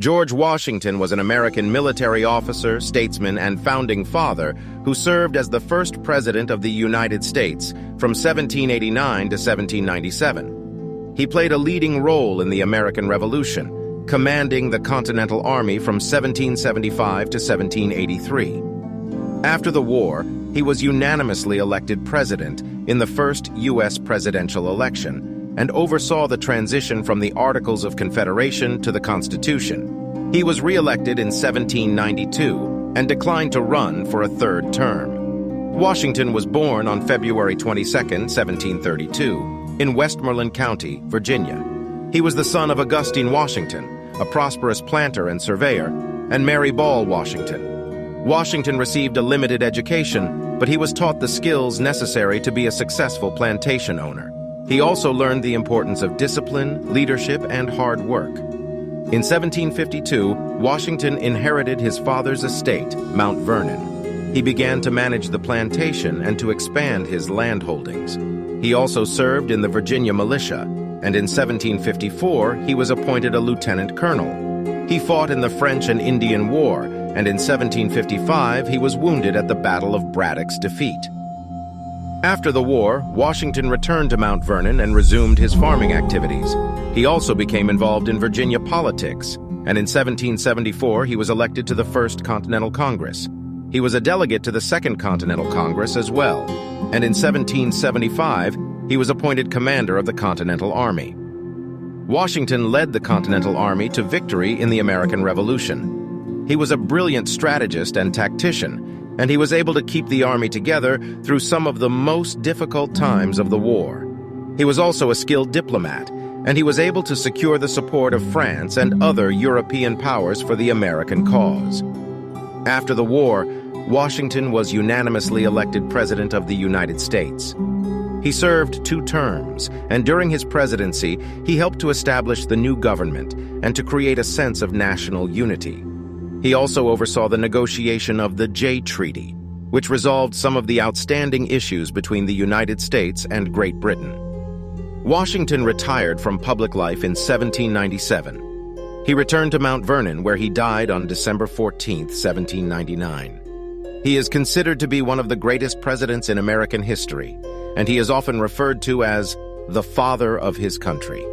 George Washington was an American military officer, statesman, and founding father who served as the first president of the United States from 1789 to 1797. He played a leading role in the American Revolution, commanding the Continental Army from 1775 to 1783. After the war, he was unanimously elected president in the first U.S. presidential election, and oversaw the transition from the Articles of Confederation to the Constitution. He was re-elected in 1792 and declined to run for a third term. Washington was born on February 22, 1732, in Westmoreland County, Virginia. He was the son of Augustine Washington, a prosperous planter and surveyor, and Mary Ball Washington. Washington received a limited education, but he was taught the skills necessary to be a successful plantation owner. He also learned the importance of discipline, leadership, and hard work. In 1752, Washington inherited his father's estate, Mount Vernon. He began to manage the plantation and to expand his land holdings. He also served in the Virginia militia, and in 1754 he was appointed a lieutenant colonel. He fought in the French and Indian War, and in 1755 he was wounded at the Battle of Braddock's Defeat. After the war, Washington returned to Mount Vernon and resumed his farming activities. He also became involved in Virginia politics, and in 1774 he was elected to the First Continental Congress. He was a delegate to the Second Continental Congress as well, and in 1775 he was appointed commander of the Continental Army. Washington led the Continental Army to victory in the American Revolution. He was a brilliant strategist and tactician, and he was able to keep the army together through some of the most difficult times of the war. He was also a skilled diplomat, and he was able to secure the support of France and other European powers for the American cause. After the war, Washington was unanimously elected President of the United States. He served 2 terms, and during his presidency, he helped to establish the new government and to create a sense of national unity. He also oversaw the negotiation of the Jay Treaty, which resolved some of the outstanding issues between the United States and Great Britain. Washington retired from public life in 1797. He returned to Mount Vernon, where he died on December 14, 1799. He is considered to be one of the greatest presidents in American history, and he is often referred to as the father of his country.